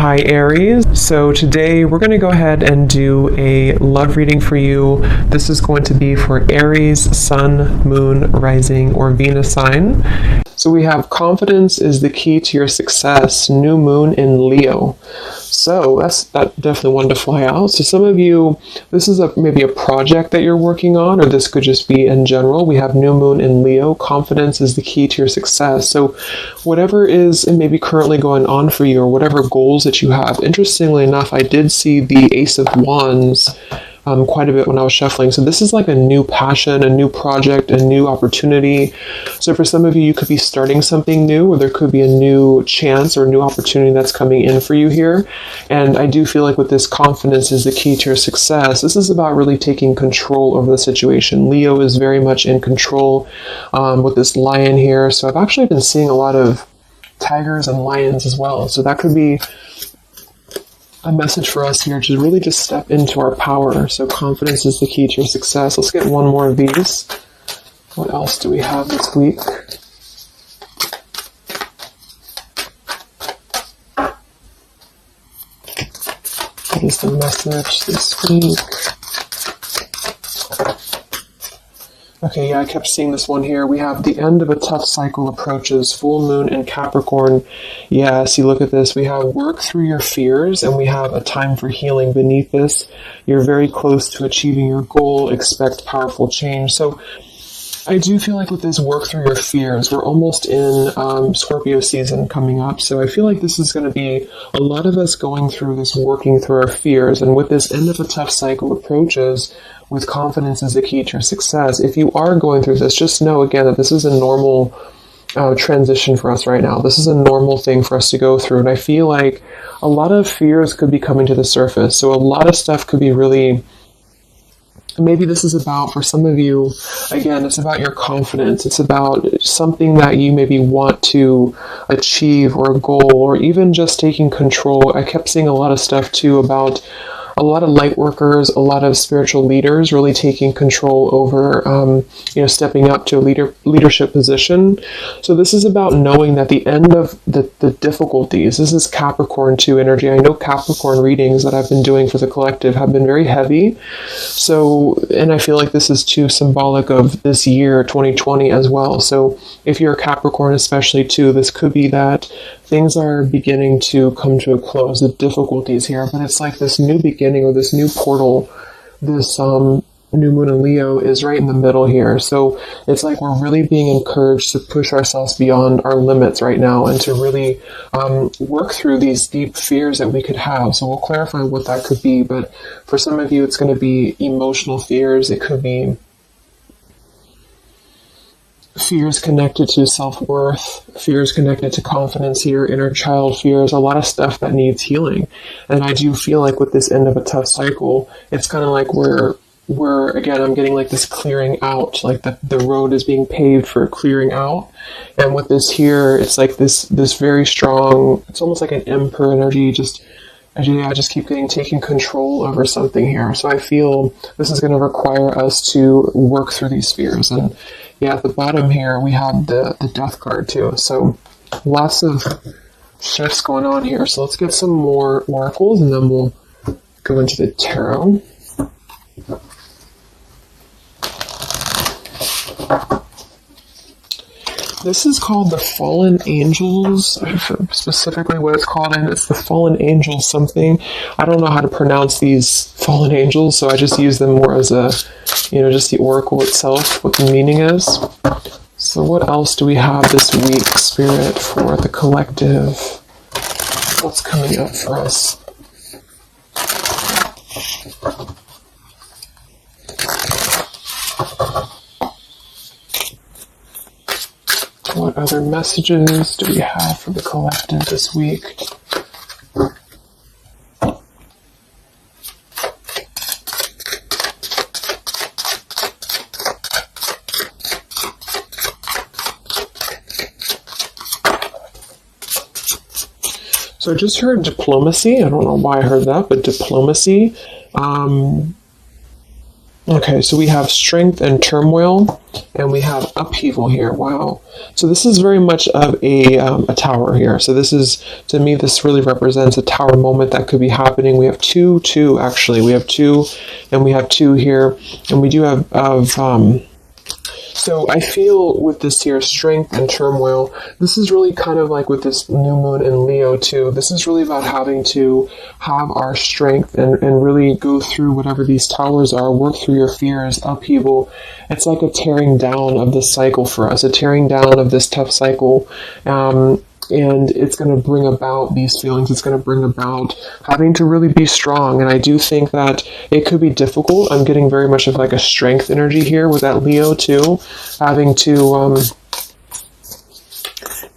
Hi Aries. So today we're going to go ahead and do a love reading for you. This is going to be for Aries, Sun, Moon, Rising, or Venus sign. So we have confidence is the key to your success, new moon in Leo. So that's definitely one to fly out. So some of you, this is maybe a project that you're working on, or this could just be in general. We have new moon in Leo. Confidence is the key to your success. So whatever is maybe currently going on for you, or whatever goals that you have. Interestingly enough, I did see the Ace of Wands quite a bit when I was shuffling. So this is like a new passion, a new project, a new opportunity. So for some of you, you could be starting something new, or there could be a new chance or a new opportunity that's coming in for you here. And I do feel like with this, confidence is the key to your success. This is about really taking control over the situation. Leo is very much in control with this lion here. So I've actually been seeing a lot of tigers and lions as well. So that could be a message for us here to really just step into our power. So confidence is the key to your success. Let's get one more of these. What else do we have this week? What is the message this week? Okay, yeah, I kept seeing this one here. We have the end of a tough cycle approaches, full moon in Capricorn. Yeah, see, look at this. We have work through your fears, and we have a time for healing beneath this. You're very close to achieving your goal. Expect powerful change. So I do feel like with this work through your fears, we're almost in Scorpio season coming up. So I feel like this is going to be a lot of us going through this, working through our fears. And with this end of a tough cycle approaches, with confidence is the key to your success. If you are going through this, just know again that this is a normal transition for us right now. This is a normal thing for us to go through. And I feel like a lot of fears could be coming to the surface. So a lot of stuff could be really, maybe this is about, for some of you, again, it's about your confidence. It's about something that you maybe want to achieve, or a goal, or even just taking control. I kept seeing a lot of stuff too about a lot of light workers, a lot of spiritual leaders really taking control over, stepping up to a leadership position. So this is about knowing that the end of the difficulties, this is Capricorn 2 energy. I know Capricorn readings that I've been doing for the collective have been very heavy. So, and I feel like this is too symbolic of this year, 2020 as well. So if you're a Capricorn especially too, this could be that things are beginning to come to a close, the difficulties here, but it's like this new beginning, or this new portal, this new moon in Leo is right in the middle here. So it's like we're really being encouraged to push ourselves beyond our limits right now, and to really work through these deep fears that we could have. So we'll clarify what that could be, but for some of you, it's going to be emotional fears. It could be fears connected to self-worth, fears connected to confidence here, inner child fears, a lot of stuff that needs healing. And I do feel like with this end of a tough cycle, it's kind of like we're again, I'm getting like this clearing out, like the road is being paved for clearing out. And with this here, it's like this very strong, it's almost like an emperor energy, I just keep taking control over something here. So I feel this is going to require us to work through these fears. And yeah, at the bottom here, we have the death card too. So lots of shifts going on here. So let's get some more oracles, and then we'll go into the tarot. This is called the Fallen Angels, specifically what it's called, and it's the Fallen Angel something. I don't know how to pronounce these Fallen Angels, so I just use them more as a, just the oracle itself, what the meaning is. So what else do we have this week, Spirit, for the collective? What's coming up for us? What other messages do we have for the collective this week? So I just heard diplomacy. I don't know why I heard that, but diplomacy. Okay, so we have strength and turmoil, and we have upheaval here. Wow. So this is very much of a tower here. So this is, to me, this really represents a tower moment that could be happening. We have two, actually. We have two, and we have two here, and we do have so I feel with this here, strength and turmoil, this is really kind of like with this new moon in Leo too. This is really about having to have our strength and really go through whatever these towers are, work through your fears, upheaval. It's like a tearing down of this cycle for us, a tearing down of this tough cycle. And it's going to bring about these feelings. It's going to bring about having to really be strong. And I do think that it could be difficult. I'm getting very much of like a strength energy here with that Leo too. Having to,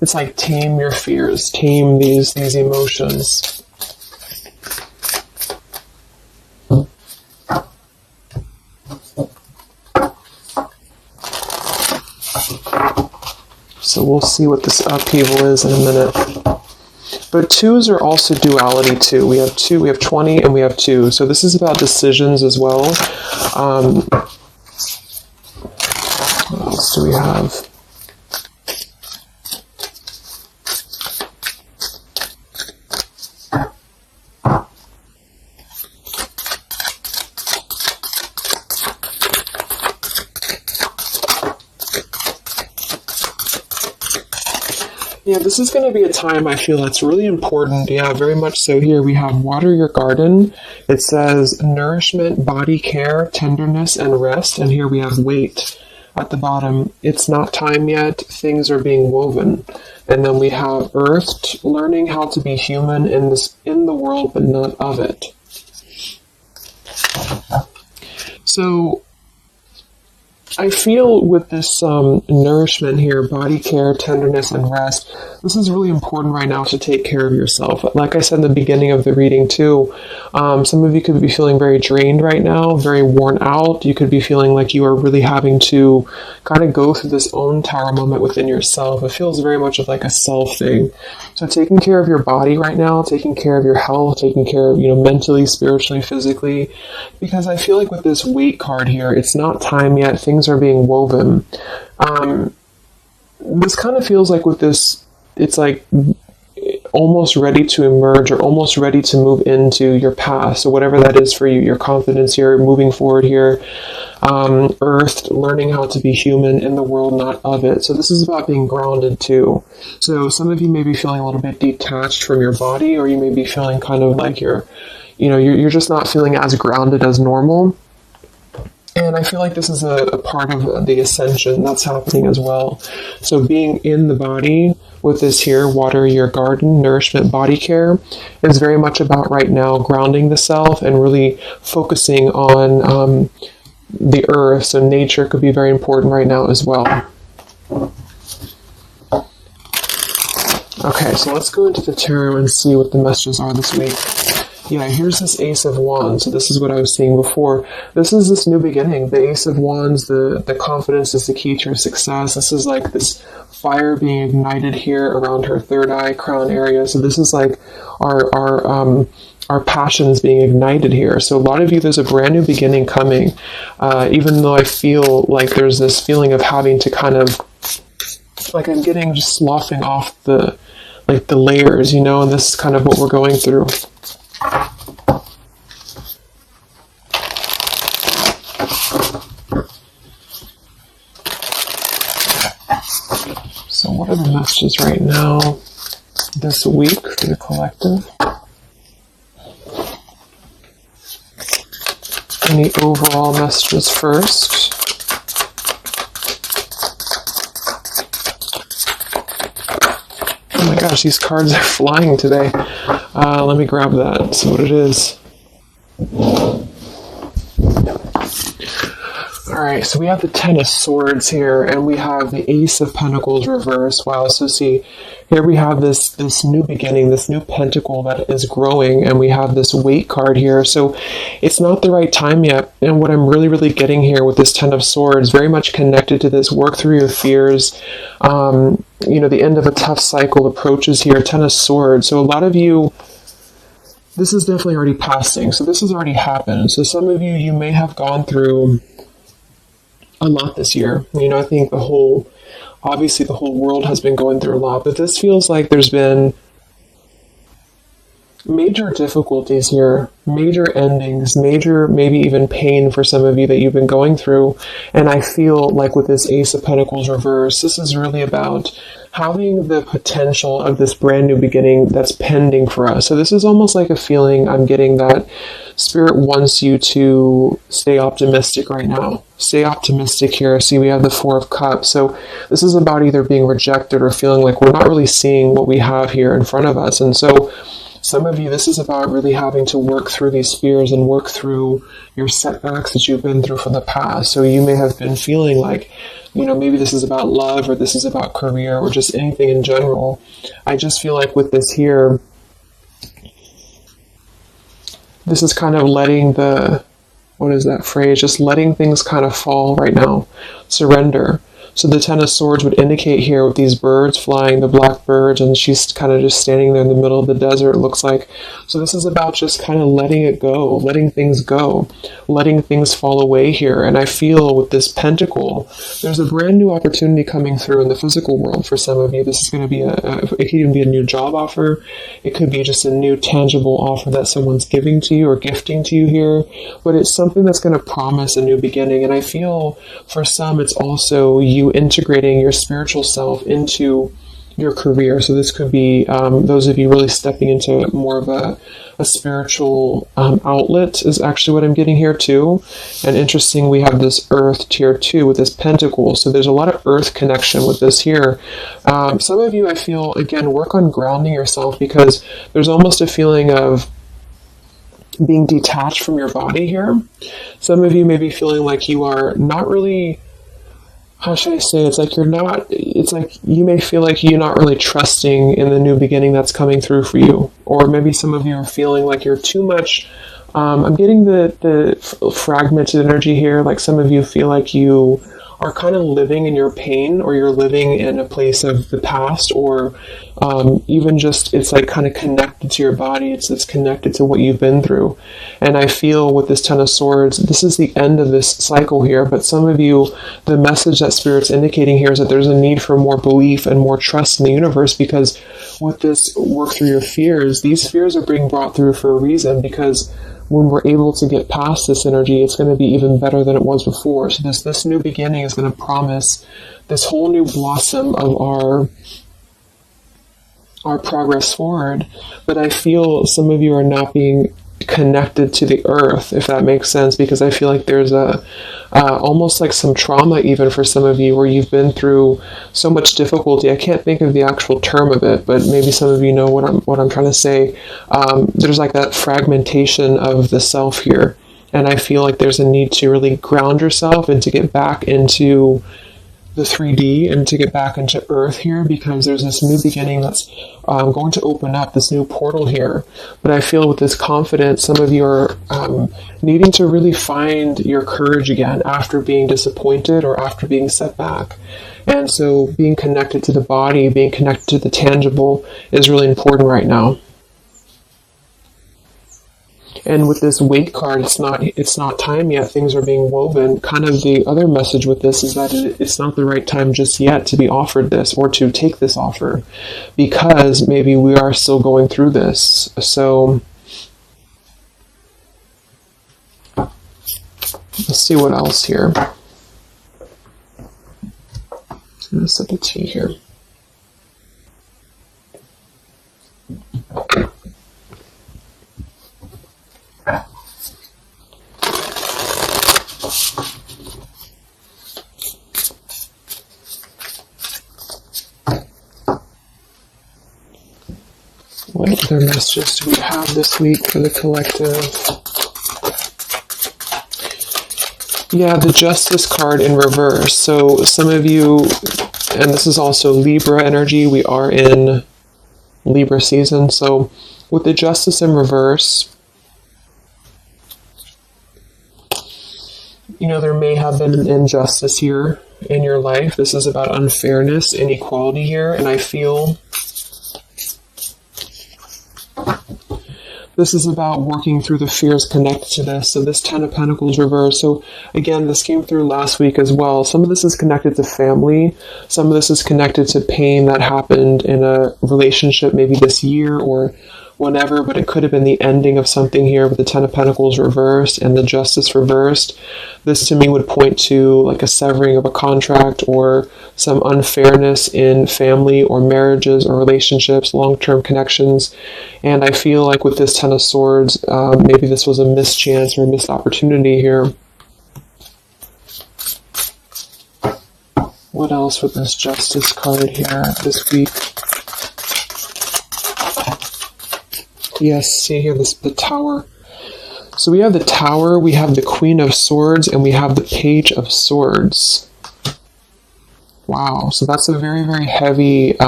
it's like tame your fears, tame these emotions. So we'll see what this upheaval is in a minute. But twos are also duality too. We have 20, and we have 2. So this is about decisions as well. What else do we have? Yeah, this is going to be a time I feel that's really important. Yeah, very much so. Here we have water your garden. It says nourishment, body care, tenderness, and rest. And here we have wait at the bottom. It's not time yet. Things are being woven. And then we have earth, learning how to be human in the world, but not of it. So I feel with this nourishment here, body care, tenderness, and rest, this is really important right now to take care of yourself. Like I said in the beginning of the reading too, some of you could be feeling very drained right now, very worn out. You could be feeling like you are really having to kind of go through this own tower moment within yourself. It feels very much of like a self thing. So taking care of your body right now, taking care of your health, taking care of, mentally, spiritually, physically, because I feel like with this weight card here, it's not time yet. Things are being woven. This kind of feels like with this, it's like almost ready to emerge or almost ready to move into your path. So whatever that is for you, your confidence here, moving forward here, earth, learning how to be human in the world, not of it. So this is about being grounded too. So some of you may be feeling a little bit detached from your body, or you may be feeling kind of like you're just not feeling as grounded as normal. And I feel like this is a part of the ascension that's happening as well. So being in the body with this here, water your garden, nourishment, body care, is very much about right now grounding the self and really focusing on the earth. So nature could be very important right now as well. Okay, so let's go into the tarot and see what the messages are this week. Yeah, here's this Ace of Wands. So this is what I was seeing before. This is this new beginning. The Ace of Wands, the confidence is the key to her success. This is like this fire being ignited here around her third eye, crown area. So this is like our passions being ignited here. So a lot of you, there's a brand new beginning coming. Even though I feel like there's this feeling of having to kind of, like I'm getting just sloughing off the layers, and this is kind of what we're going through. So what are the messages right now this week for the collective? Any overall messages first? Oh my gosh, these cards are flying today. Let me grab that, see what it is. Alright, so we have the Ten of Swords here, and we have the Ace of Pentacles reversed. Wow, so see, here we have this new beginning, this new pentacle that is growing, and we have this weight card here. So it's not the right time yet, and what I'm really, really getting here with this Ten of Swords, very much connected to this, work through your fears. The end of a tough cycle approaches here, Ten of Swords. So a lot of you, this is definitely already passing. So this has already happened. So some of you, you may have gone through a lot this year. I think obviously the whole world has been going through a lot, but this feels like there's been major difficulties here, major endings, major maybe even pain for some of you that you've been going through. And I feel like with this Ace of Pentacles reverse, this is really about having the potential of this brand new beginning that's pending for us. So this is almost like a feeling I'm getting that Spirit wants you to stay optimistic right now. Stay optimistic here. See, we have the Four of Cups. So this is about either being rejected or feeling like we're not really seeing what we have here in front of us. And so some of you, this is about really having to work through these fears and work through your setbacks that you've been through from the past. So you may have been feeling like, maybe this is about love or this is about career or just anything in general. I just feel like with this here, this is kind of letting what is that phrase? Just letting things kind of fall right now. Surrender. So the Ten of Swords would indicate here with these birds flying, the black birds, and she's kind of just standing there in the middle of the desert, it looks like. So this is about just kind of letting it go, letting things go, letting things fall away here. And I feel with this Pentacle, there's a brand new opportunity coming through in the physical world for some of you. This is going to be it could even be a new job offer. It could be just a new tangible offer that someone's giving to you or gifting to you here. But it's something that's going to promise a new beginning. And I feel for some, it's also you integrating your spiritual self into your career. So this could be those of you really stepping into more of a spiritual outlet is actually what I'm getting here too. And interesting, we have this Earth tier 2 with this Pentacle. So there's a lot of Earth connection with this here. Some of you, I feel, again, work on grounding yourself because there's almost a feeling of being detached from your body here. Some of you may be feeling like you are not really, how should I say, it's like you may feel like you're not really trusting in the new beginning that's coming through for you. Or maybe some of you are feeling like you're too much, I'm getting the fragmented energy here, like some of you feel like you are kind of living in your pain, or you're living in a place of the past, or even just it's like kind of connected to your body. It's connected to what you've been through. And I feel with this Ten of Swords, this is the end of this cycle here. But some of you, the message that Spirit's indicating here is that there's a need for more belief and more trust in the universe, because with this work through your fears, these fears are being brought through for a reason, because when we're able to get past this energy, it's going to be even better than it was before. So this new beginning is going to promise this whole new blossom of our progress forward. But I feel some of you are not being connected to the earth, if that makes sense, because I feel like there's almost like some trauma even for some of you, where you've been through so much difficulty. I can't think of the actual term of it, but maybe some of you know what I'm trying to say. There's like that fragmentation of the self here, and I feel like there's a need to really ground yourself and to get back into the 3D and to get back into Earth here, because there's this new beginning that's going to open up, this new portal here. But I feel with this confidence, some of you are needing to really find your courage again after being disappointed or after being set back. And so being connected to the body, being connected to the tangible is really important right now. And with this Weight card, it's not time yet. Things are being woven. Kind of the other message with this is that it's not the right time just yet to be offered this or to take this offer, because maybe we are still going through this. So let's see what else here. I'm going to set the tea here. What other messages do we have this week for the collective? Yeah, the Justice card in reverse. So some of you, and this is also Libra energy, we are in Libra season. So with the Justice in reverse, there may have been an injustice here in your life. This is about unfairness, inequality here, and I feel This is about working through the fears connected to this. So this 10 of Pentacles reversed. So again, this came through last week as well. Some of this is connected to family. Some of this is connected to pain that happened in a relationship maybe this year or whenever, but it could have been the ending of something here with the 10 of Pentacles reversed and the Justice reversed. This to me would point to like a severing of a contract or some unfairness in family or marriages or relationships, long-term connections. And I feel like with this 10 of Swords, maybe this was a mischance or a missed opportunity here. What else with this Justice card here this week? Yes, see here, the Tower. So we have the Tower, we have the Queen of Swords, and we have the Page of Swords. Wow, so that's a very, very heavy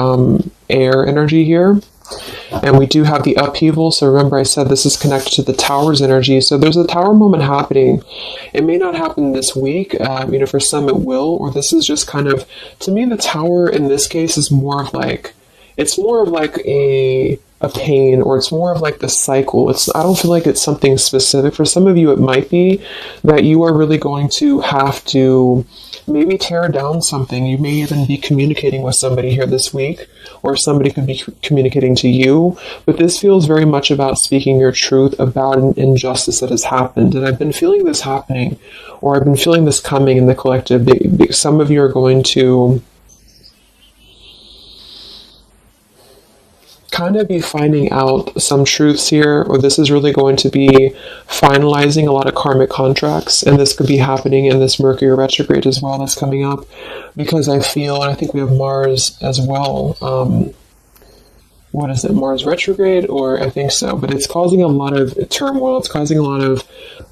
air energy here. And we do have the upheaval, so remember I said this is connected to the Tower's energy. So there's a Tower moment happening. It may not happen this week, for some it will, or this is just kind of, to me the Tower in this case is more of like, it's more of like a pain, or it's more of like the cycle. I don't feel like it's something specific. For some of you, it might be that you are really going to have to maybe tear down something. You may even be communicating with somebody here this week, or somebody could be communicating to you. But this feels very much about speaking your truth about an injustice that has happened. And I've been feeling this happening, or I've been feeling this coming in the collective. Some of you are going to kind of be finding out some truths here, or this is really going to be finalizing a lot of karmic contracts, and this could be happening in this Mercury retrograde as well that's coming up, because I feel, and I think we have Mars as well, what is it, Mars retrograde, or I think so, but it's causing a lot of turmoil, it's causing a lot of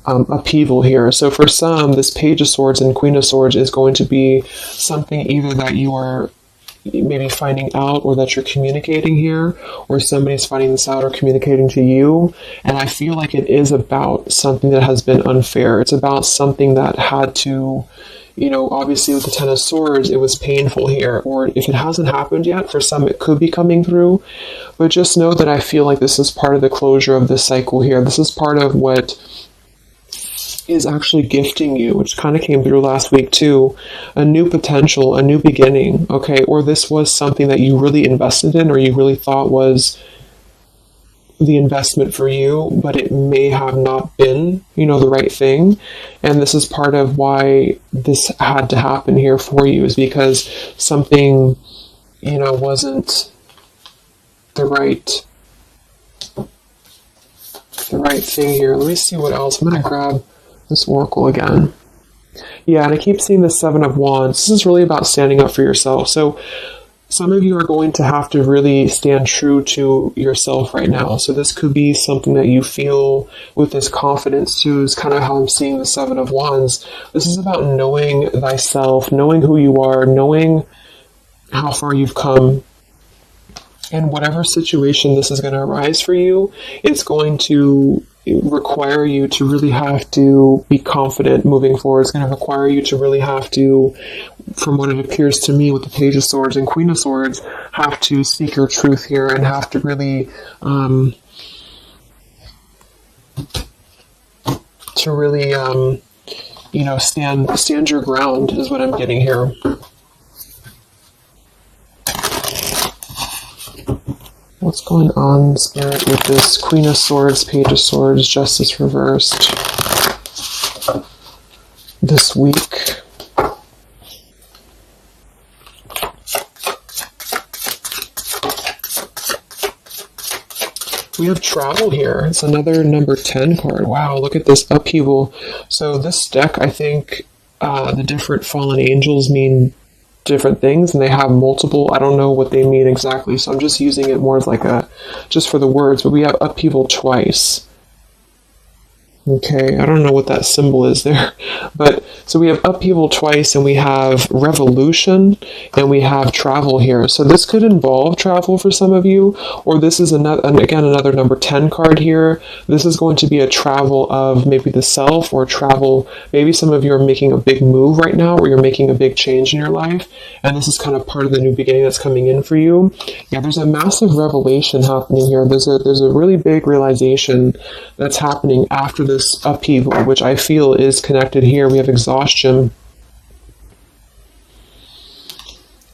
upheaval here. So for some, this Page of Swords and Queen of Swords is going to be something either that you are maybe finding out, or that you're communicating here, or somebody's finding this out or communicating to you. And I feel like it is about something that has been unfair. It's about something that had to, obviously with the 10 of Swords, it was painful here, or if it hasn't happened yet, for some it could be coming through. But just know that I feel like this is part of the closure of this cycle here. This is part of what is actually gifting you, which kind of came through last week too, a new potential, a new beginning, okay? Or this was something that you really invested in, or you really thought was the investment for you, but it may have not been, the right thing. And this is part of why this had to happen here for you, is because something, wasn't the right thing here. Let me see what else. I'm going to grab this oracle again. Yeah, and I keep seeing the 7 of Wands. This is really about standing up for yourself. So some of you are going to have to really stand true to yourself right now. So this could be something that you feel with this confidence too, is kind of how I'm seeing the 7 of Wands. This is about knowing thyself, knowing who you are, knowing how far you've come. And whatever situation this is going to arise for you, it's going to require you to really have to be confident moving forward. It's going to require you to really have to, from what it appears to me with the Page of Swords and Queen of Swords, have to speak your truth here and have to really, stand your ground is what I'm getting here. What's going on, Spirit, with this Queen of Swords, Page of Swords, Justice reversed this week? We have travel here. It's another number 10 card. Wow, look at this upheaval. So this deck, I think the different fallen angels mean different things, and they have multiple, I don't know what they mean exactly, so I'm just using it more as like just for the words, but we have upheaval twice. Okay, I don't know what that symbol is there. But so we have upheaval twice, and we have revolution, and we have travel here. So this could involve travel for some of you, or this is another, and again, another number 10 card here. This is going to be a travel of maybe the self, or travel. Maybe some of you are making a big move right now, or you're making a big change in your life, and this is kind of part of the new beginning that's coming in for you. Yeah, there's a massive revelation happening here. There's a really big realization that's happening after this upheaval, which I feel is connected here. We have exhaustion.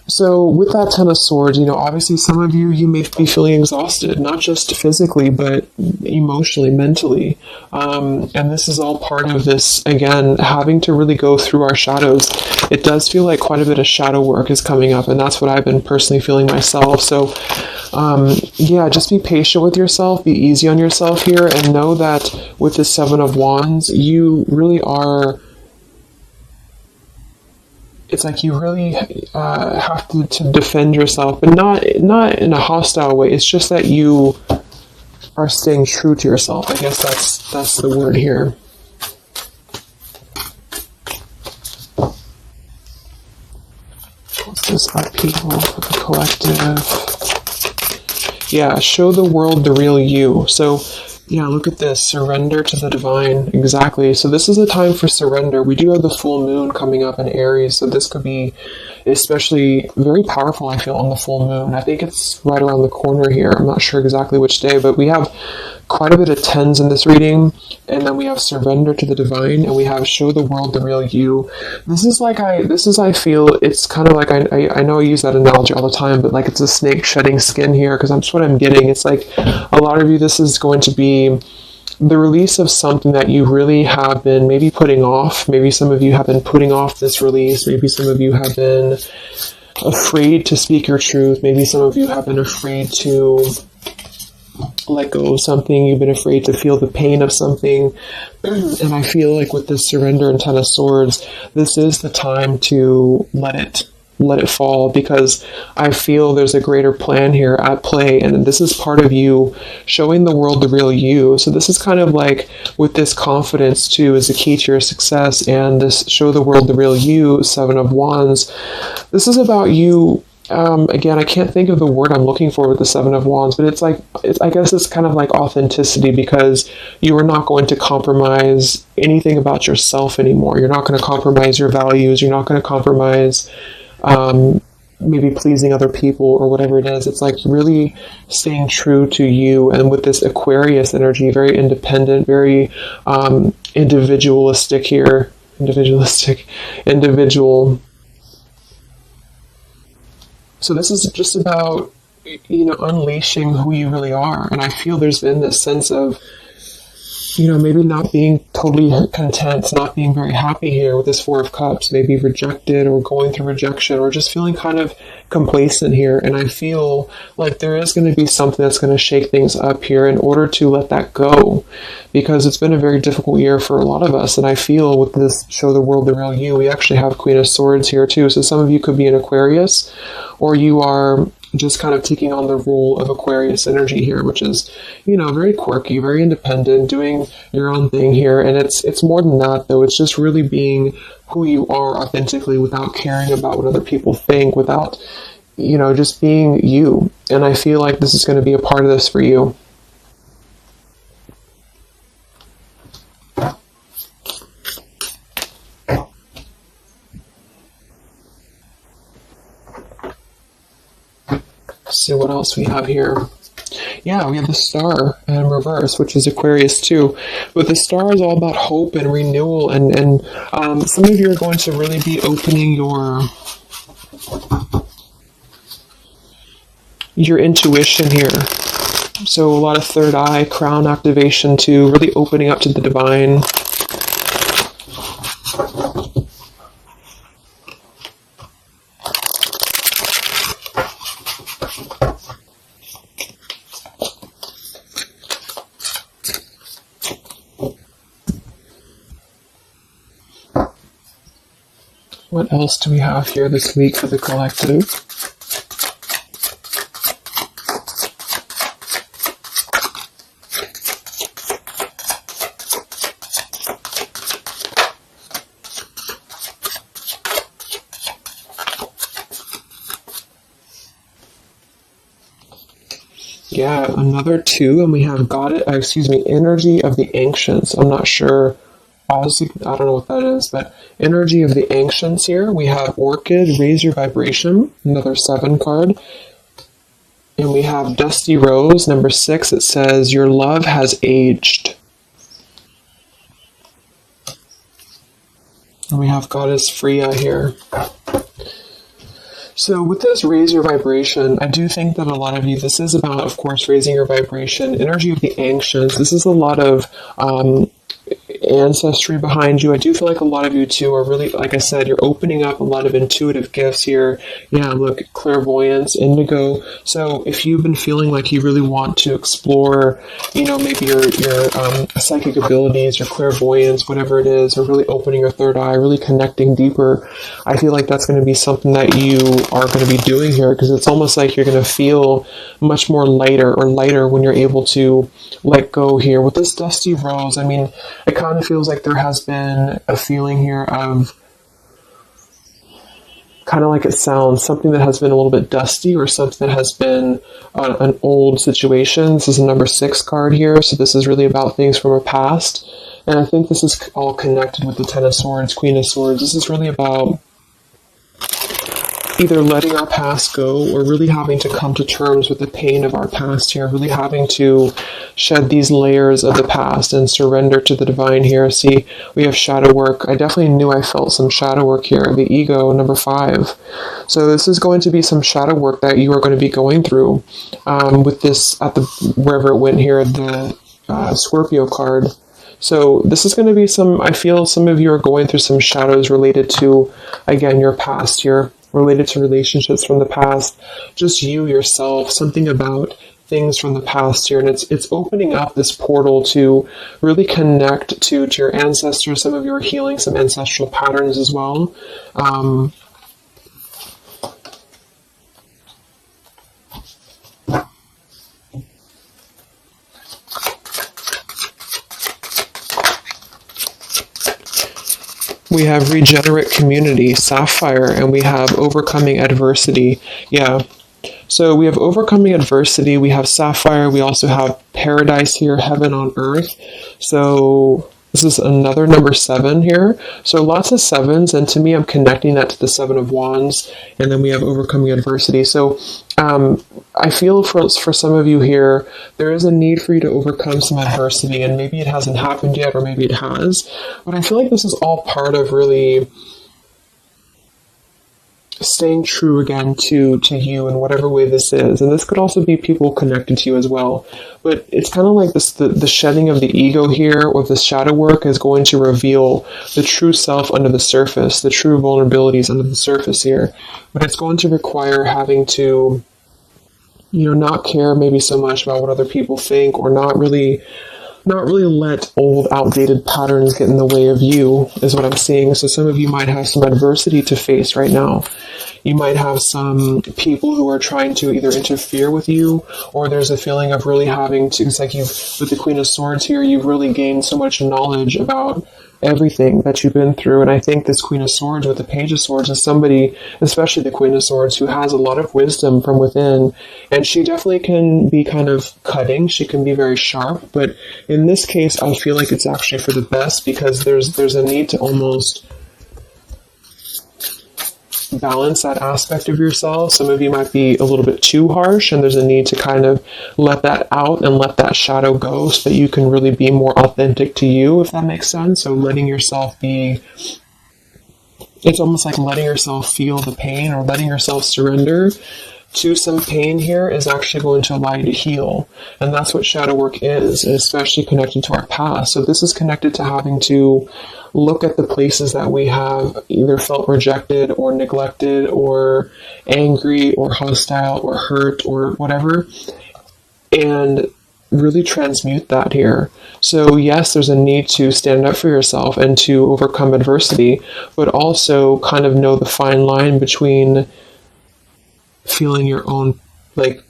So with that Ten of Swords, obviously some of you, you may be feeling exhausted, not just physically, but emotionally, mentally. And this is all part of this, again, having to really go through our shadows. It does feel like quite a bit of shadow work is coming up, and that's what I've been personally feeling myself. So yeah, just be patient with yourself, be easy on yourself here, and know that with the Seven of Wands, you really are, it's like you really have to defend yourself, but not in a hostile way. It's just that you are staying true to yourself. I guess that's the word here. What's this upheaval for the collective? Yeah, show the world the real you. So, yeah, look at this. Surrender to the divine. Exactly. So this is a time for surrender. We do have the full moon coming up in Aries, so this could be especially very powerful, I feel, on the full moon. I think it's right around the corner here. I'm not sure exactly which day, but we have quite a bit of tens in this reading, and then we have surrender to the divine, and we have show the world the real you. I feel it's kind of like, I know I use that analogy all the time, but like it's a snake shedding skin here, because that's what I'm getting. It's like a lot of you, this is going to be the release of something that you really have been maybe putting off. Maybe some of you have been putting off this release. Maybe some of you have been afraid to speak your truth. Maybe some of you have been afraid to let go of something. You've been afraid to feel the pain of something. And I feel like with this surrender and Ten of Swords, this is the time to let it fall, because I feel there's a greater plan here at play, and this is part of you showing the world the real you. So this is kind of like with this confidence too is the key to your success, and this show the world the real you, Seven of Wands. This is about you. Again, I can't think of the word I'm looking for with the Seven of Wands, but I guess it's kind of like authenticity, because you are not going to compromise anything about yourself anymore. You're not going to compromise your values. You're not going to compromise maybe pleasing other people or whatever it is. It's like really staying true to you. And with this Aquarius energy, very independent, very individualistic here. Individual. So this is just about, unleashing who you really are. And I feel there's been this sense of, maybe not being totally content, not being very happy here with this Four of Cups, maybe rejected or going through rejection, or just feeling kind of complacent here. And I feel like there is going to be something that's going to shake things up here in order to let that go, because it's been a very difficult year for a lot of us. And I feel with this show the world the real you, we actually have Queen of Swords here too. So some of you could be an Aquarius, or you are just kind of taking on the role of Aquarius energy here, which is, very quirky, very independent, doing your own thing here. And it's more than that, though. It's just really being who you are authentically, without caring about what other people think, without, just being you. And I feel like this is going to be a part of this for you. So what else we have here? Yeah, we have the Star in reverse, which is Aquarius too. But the Star is all about hope and renewal, and some of you are going to really be opening your intuition here. So a lot of third eye, crown activation too, really opening up to the divine. What else do we have here this week for the collective? Yeah, another 2, and we have energy of the ancients. I'm not sure. Honestly, I don't know what that is, but energy of the ancients here. We have orchid, raise your vibration, another 7 card. And we have dusty rose, number 6. It says, your love has aged. And we have goddess Freya here. So with this raise your vibration, I do think that a lot of you, this is about, of course, raising your vibration, energy of the ancients. This is a lot of ancestry behind you. I do feel like a lot of you too are really, like I said, you're opening up a lot of intuitive gifts here. Yeah, look, clairvoyance, indigo. So if you've been feeling like you really want to explore, maybe your psychic abilities, your clairvoyance, whatever it is, or really opening your third eye, really connecting deeper, I feel like that's going to be something that you are going to be doing here, because it's almost like you're going to feel much more lighter when you're able to let go here. With this dusty rose, I mean, it kind of feels like there has been a feeling here of, kind of like it sounds, something that has been a little bit dusty, or something that has been an old situation. This is a number 6 card here, so this is really about things from a past. And I think this is all connected with the 10 of Swords, Queen of Swords. This is really about either letting our past go, or really having to come to terms with the pain of our past here, really having to shed these layers of the past and surrender to the divine here. See, we have shadow work. I definitely knew I felt some shadow work here. The ego, number 5. So this is going to be some shadow work that you are going to be going through with this, at the, wherever it went here, the Scorpio card. So this is going to be I feel some of you are going through some shadows related to, again, your past here, related to relationships from the past, just you, yourself, something about things from the past here. And it's opening up this portal to really connect to your ancestors. Some of you are healing some ancestral patterns as well. We have regenerate community, sapphire, and we have overcoming adversity. Yeah. So we have overcoming adversity, we have sapphire, we also have paradise here, heaven on earth. So this is another number 7 here. So lots of 7s, and to me, I'm connecting that to the 7 of Wands, and then we have overcoming adversity. So I feel for some of you here, there is a need for you to overcome some adversity, and maybe it hasn't happened yet, or maybe it has. But I feel like this is all part of really staying true again to you in whatever way this is. And this could also be people connected to you as well. But it's kind of like this, the shedding of the ego here, or the shadow work, is going to reveal the true self under the surface, the true vulnerabilities under the surface here. But it's going to require having to, not care maybe so much about what other people think, or not really let old, outdated patterns get in the way of you, is what I'm seeing. So some of you might have some adversity to face right now. You might have some people who are trying to either interfere with you, or there's a feeling of really having to, it's like with the Queen of Swords here, you've really gained so much knowledge about everything that you've been through. And I think this Queen of Swords with the Page of Swords is somebody, especially the Queen of Swords, who has a lot of wisdom from within, and she definitely can be kind of cutting. She can be very sharp, but in this case, I feel like it's actually for the best, because there's a need to almost balance that aspect of yourself. Some of you might be a little bit too harsh, and there's a need to kind of let that out and let that shadow go, so that you can really be more authentic to you, if that makes sense. So letting yourself be, it's almost like letting yourself feel the pain, or letting yourself surrender to some pain here is actually going to allow you to heal. And that's what shadow work is, especially connected to our past. So this is connected to having to look at the places that we have either felt rejected or neglected or angry or hostile or hurt or whatever, and really transmute that here. So yes, there's a need to stand up for yourself and to overcome adversity, but also kind of know the fine line between feeling your own, like,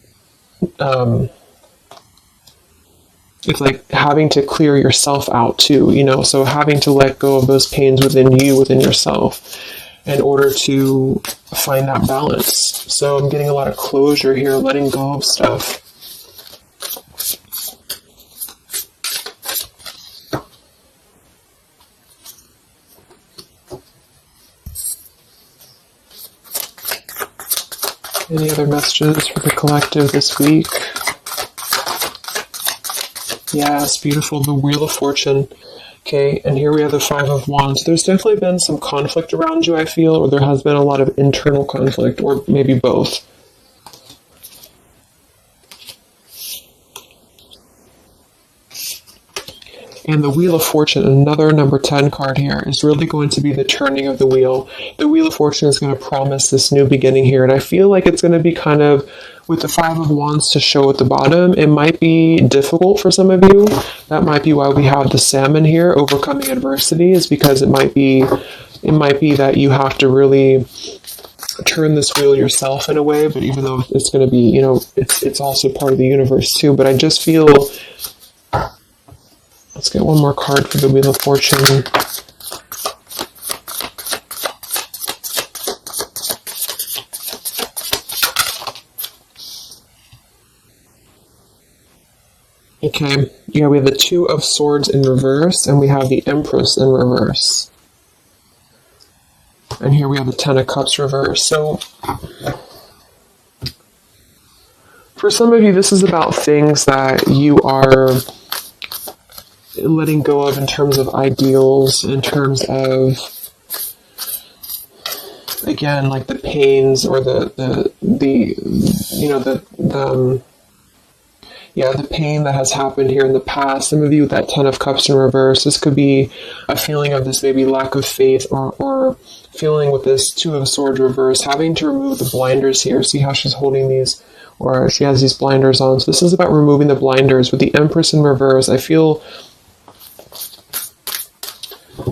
it's like having to clear yourself out too, so having to let go of those pains within you, within yourself, in order to find that balance. So I'm getting a lot of closure here, letting go of stuff. Any other messages for the collective this week? Yes, beautiful. The Wheel of Fortune. Okay, and here we have the Five of Wands. There's definitely been some conflict around you, I feel, or there has been a lot of internal conflict, or maybe both. And the Wheel of Fortune, another number 10 card here, is really going to be the turning of the wheel. The Wheel of Fortune is going to promise this new beginning here. And I feel like it's going to be kind of, with the Five of Wands to show at the bottom, it might be difficult for some of you. That might be why we have the Salmon here, overcoming adversity, is because it might be that you have to really turn this wheel yourself in a way. But even though it's going to be, you know, it's also part of the universe too. But I just feel... Let's get one more card for the Wheel of Fortune. Okay, yeah, we have the Two of Swords in reverse, and we have the Empress in reverse. And here we have the Ten of Cups reverse. So, for some of you, this is about things that you are letting go of in terms of ideals, in terms of, again, like the pains or the pain that has happened here in the past. Some of you with that Ten of Cups in reverse, this could be a feeling of this maybe lack of faith, or feeling with this Two of Swords reverse, having to remove the blinders here. See how she's holding these, or she has these blinders on. So this is about removing the blinders. With the Empress in reverse, I feel,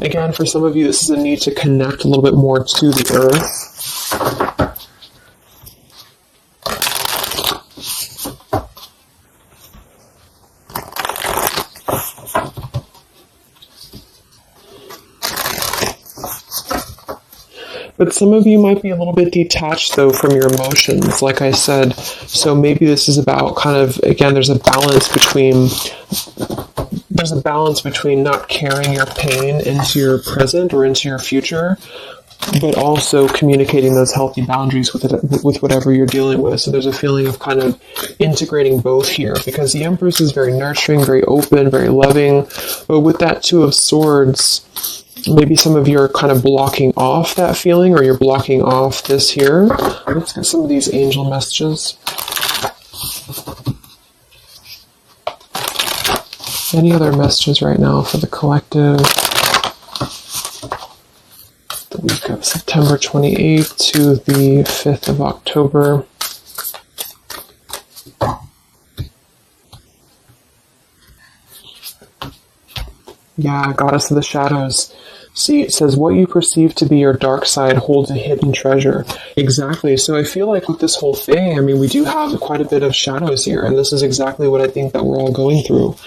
again, for some of you, this is a need to connect a little bit more to the earth. But some of you might be a little bit detached, though, from your emotions, like I said. So maybe this is about kind of, again, there's a balance between not carrying your pain into your present or into your future, but also communicating those healthy boundaries with whatever you're dealing with. So there's a feeling of kind of integrating both here, because the Empress is very nurturing, very open, very loving. But with that Two of Swords, maybe some of you are kind of blocking off that feeling, or you're blocking off this here. Let's get some of these angel messages. Any other messages right now for the collective? The week of September 28th to the 5th of October. Yeah, Goddess of the Shadows. See, it says, what you perceive to be your dark side holds a hidden treasure. Exactly. So I feel like with this whole thing, I mean, we do have quite a bit of shadows here, and this is exactly what I think that we're all going through.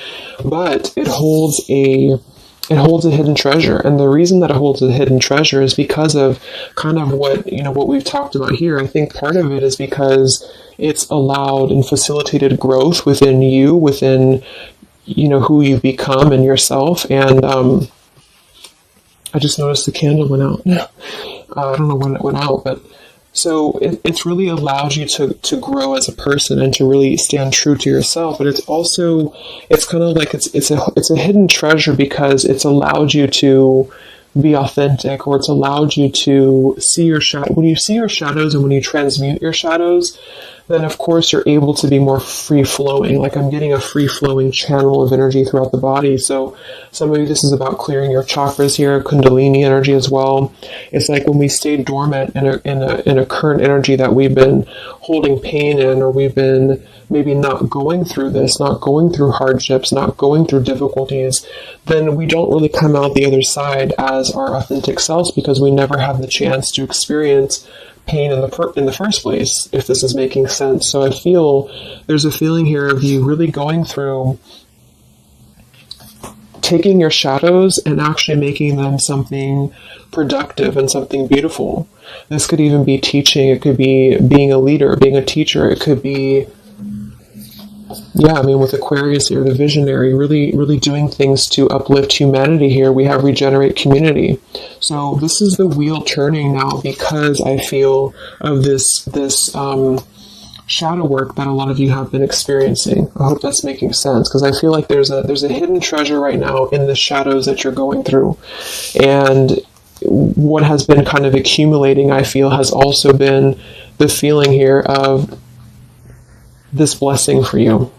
But it holds a hidden treasure. And the reason that it holds a hidden treasure is because of kind of what we've talked about here. I think part of it is because it's allowed and facilitated growth within you, within, who you become and yourself. And, I just noticed the candle went out. I don't know when it went out, but so it's really allowed you to grow as a person and to really stand true to yourself. But it's kind of like it's a hidden treasure because it's allowed you to be authentic, or it's allowed you to see your shadow. When you see your shadows and when you transmute your shadows, then of course you're able to be more free-flowing. Like I'm getting a free-flowing channel of energy throughout the body. So some of you, this is about clearing your chakras here, Kundalini energy as well. It's like when we stay dormant in a current energy that we've been holding pain in, or we've been maybe not going through this, not going through hardships, not going through difficulties, then we don't really come out the other side as our authentic selves, because we never have the chance to experience pain in the first place, if this is making sense. So I feel there's a feeling here of you really going through taking your shadows and actually making them something productive and something beautiful. This could even be teaching. It could be being a leader, being a teacher. It could be Yeah, I mean, with Aquarius here, the visionary, really, really doing things to uplift humanity here. We have regenerate community. So this is the wheel turning now because I feel of this shadow work that a lot of you have been experiencing. I hope that's making sense because I feel like there's a hidden treasure right now in the shadows that you're going through. And what has been kind of accumulating, I feel, has also been the feeling here of this blessing for you.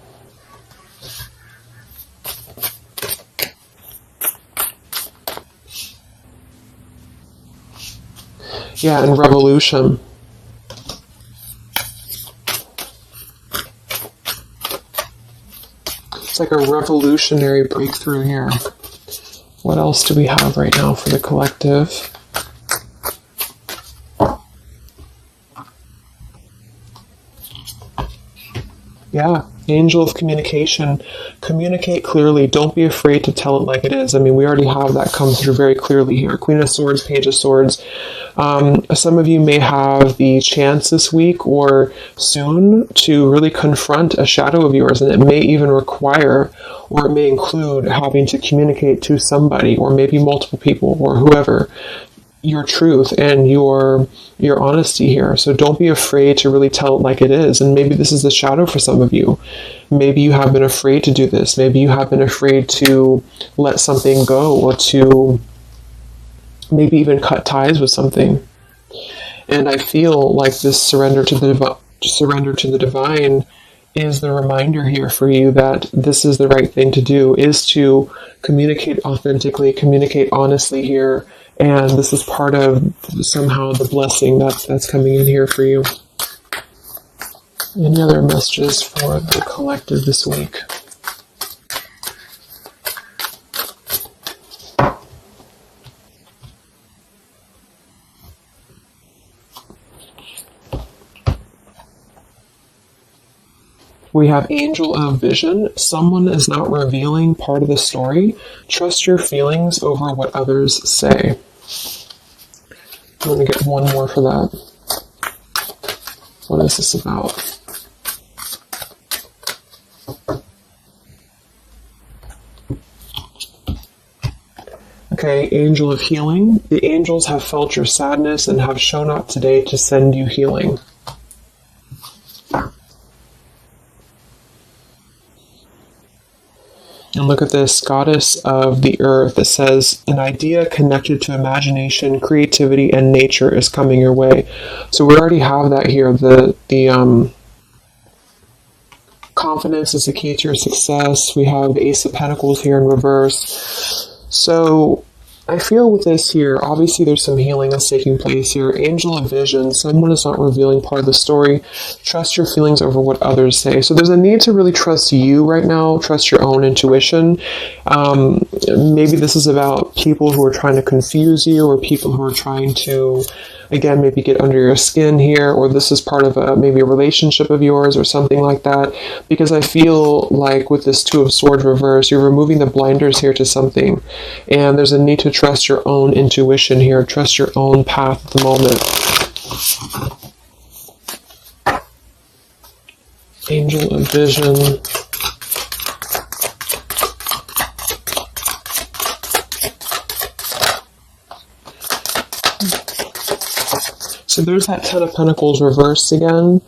Yeah, and revolution. It's like a revolutionary breakthrough here. What else do we have right now for the collective? Yeah, angel of communication. Communicate clearly. Don't be afraid to tell it like it is. I mean, we already have that come through very clearly here. Queen of Swords, Page of Swords. Some of you may have the chance this week or soon to really confront a shadow of yours, and it may even require, or it may include having to communicate to somebody, or maybe multiple people, or whoever, your truth and your honesty here. So don't be afraid to really tell it like it is. And maybe this is the shadow for some of you. Maybe you have been afraid to do this. Maybe you have been afraid to let something go, or to maybe even cut ties with something. And I feel like this surrender to the divine is the reminder here for you that this is the right thing to do, is to communicate authentically, communicate honestly here. And this is part of somehow the blessing that's coming in here for you. Any other messages for the collective this week? We have Angel of Vision. Someone is not revealing part of the story. Trust your feelings over what others say. I'm going to get one more for that. What is this about? Okay, Angel of Healing. The angels have felt your sadness and have shown up today to send you healing. And look at this, Goddess of the Earth. It says, an idea connected to imagination, creativity, and nature is coming your way. So we already have that here. The confidence is the key to your success. We have the Ace of Pentacles here in reverse. So I feel with this here, obviously there's some healing that's taking place here. Angel of Vision, someone is not revealing part of the story. Trust your feelings over what others say. So there's a need to really trust you right now, trust your own intuition. Maybe this is about people who are trying to confuse you, or people who are trying to, again, maybe get under your skin here, or this is part of maybe a relationship of yours or something like that. Because I feel like with this Two of Swords reverse, you're removing the blinders here to something. And there's a need to trust your own intuition here, trust your own path at the moment. Angel of Vision. So there's that Ten of Pentacles reversed again.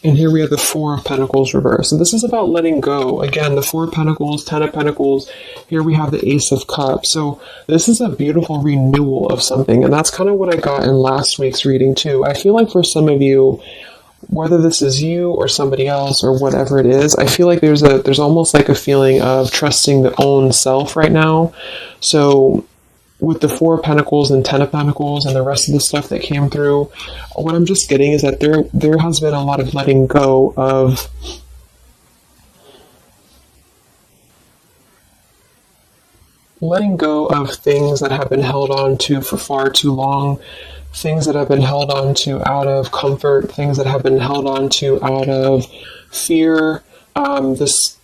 And here we have the Four of Pentacles reversed. So this is about letting go. Again, the Four of Pentacles, Ten of Pentacles. Here we have the Ace of Cups. So this is a beautiful renewal of something. And that's kind of what I got in last week's reading too. I feel like for some of you, whether this is you or somebody else or whatever it is, I feel like there's almost like a feeling of trusting the own self right now. So with the Four of Pentacles and Ten of Pentacles and the rest of the stuff that came through, what I'm just getting is that there has been a lot of letting go of things that have been held on to for far too long, things that have been held on to out of comfort, things that have been held on to out of fear, This,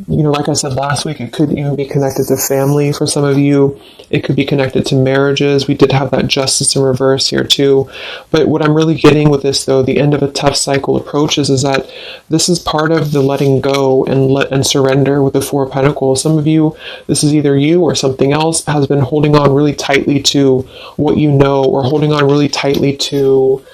like I said last week, it could even be connected to family for some of you. It could be connected to marriages. We did have that justice in reverse here too. But what I'm really getting with this, though, the end of a tough cycle approaches, is that this is part of the letting go and surrender with the Four of Pentacles. Some of you, this is either you or something else, has been holding on really tightly to what you know, or holding on really tightly to,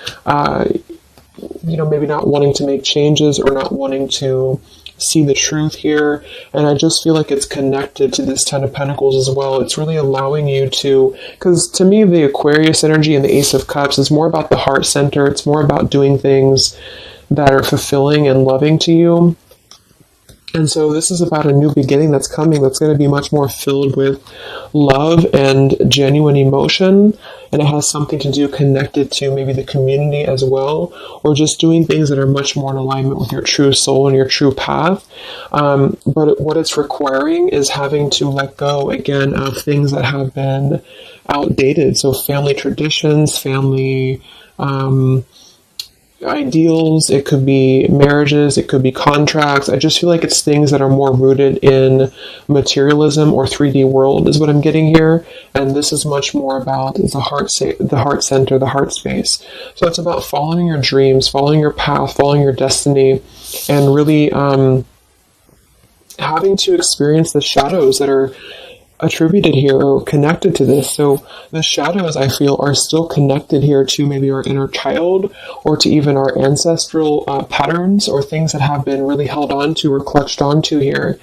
maybe not wanting to make changes or not wanting to see the truth here. And I just feel like it's connected to this Ten of Pentacles as well. It's really allowing you to, because to me, the Aquarius energy and the Ace of Cups is more about the heart center. It's more about doing things that are fulfilling and loving to you. And so this is about a new beginning that's coming, that's going to be much more filled with love and genuine emotion. And it has something to do connected to maybe the community as well, or just doing things that are much more in alignment with your true soul and your true path. But what it's requiring is having to let go again of things that have been outdated. So family traditions, family ideals, it could be marriages, it could be contracts. I just feel like it's things that are more rooted in materialism or 3D world is what I'm getting here. And this is much more about the heart center, the heart space. So it's about following your dreams, following your path, following your destiny, and really having to experience the shadows that are attributed here or connected to this. So the shadows, I feel, are still connected here to maybe our inner child, or to even our ancestral patterns, or things that have been really held on to or clutched onto here.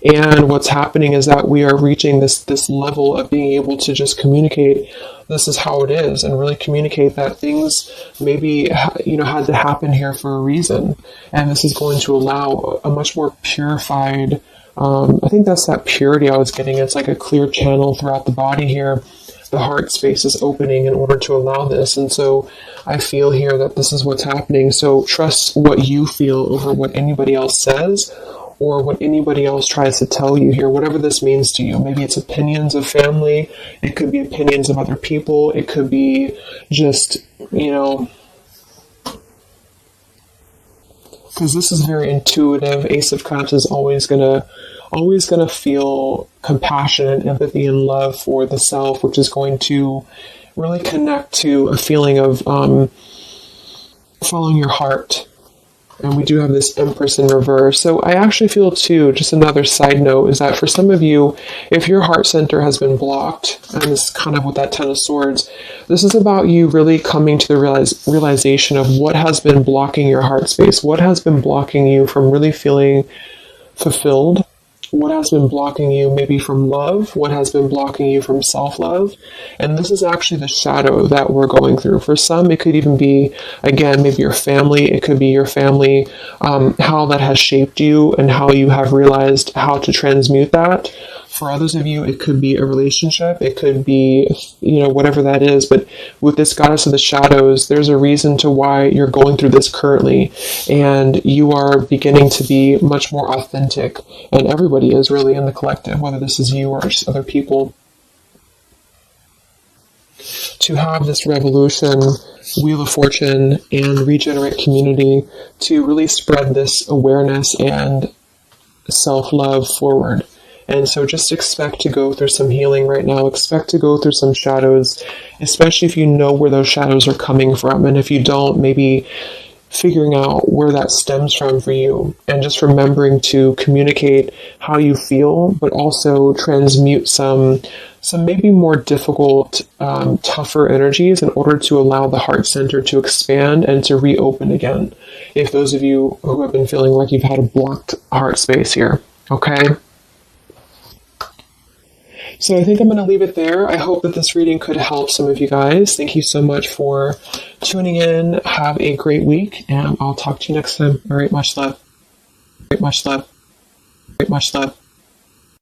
And what's happening is that we are reaching this level of being able to just communicate, this is how it is, and really communicate that things maybe had to happen here for a reason. And this is going to allow a much more purified, I think that's that purity I was getting. It's like a clear channel throughout the body here. The heart space is opening in order to allow this. And so I feel here that this is what's happening. So trust what you feel over what anybody else says, or what anybody else tries to tell you here, whatever this means to you. Maybe it's opinions of family. It could be opinions of other people. It could be just, because this is very intuitive. Ace of Cups is always gonna feel compassion and empathy and love for the self, which is going to really connect to a feeling of following your heart. And we do have this Empress in reverse. So I actually feel too, just another side note, is that for some of you, if your heart center has been blocked, and this is kind of with that Ten of Swords, this is about you really coming to the realization of what has been blocking your heart space, what has been blocking you from really feeling fulfilled, what has been blocking you maybe from love, what has been blocking you from self-love. And this is actually the shadow that we're going through. For some, it could even be, again, maybe your family. It could be your family, how that has shaped you and how you have realized how to transmute that. For others of you, it could be a relationship. It could be, whatever that is. But with this Goddess of the Shadows, there's a reason to why you're going through this currently. And you are beginning to be much more authentic. And everybody is really in the collective, whether this is you or just other people. To have this revolution, Wheel of Fortune, and Regenerate Community to really spread this awareness and self-love forward. And so just expect to go through some healing right now. Expect to go through some shadows, especially if you know where those shadows are coming from. And if you don't, maybe figuring out where that stems from for you. And just remembering to communicate how you feel, but also transmute some maybe more difficult, tougher energies in order to allow the heart center to expand and to reopen again. If those of you who have been feeling like you've had a blocked heart space here, okay? So I think I'm going to leave it there. I hope that this reading could help some of you guys. Thank you so much for tuning in. Have a great week, and I'll talk to you next time. All right, much love. Much love. Much love.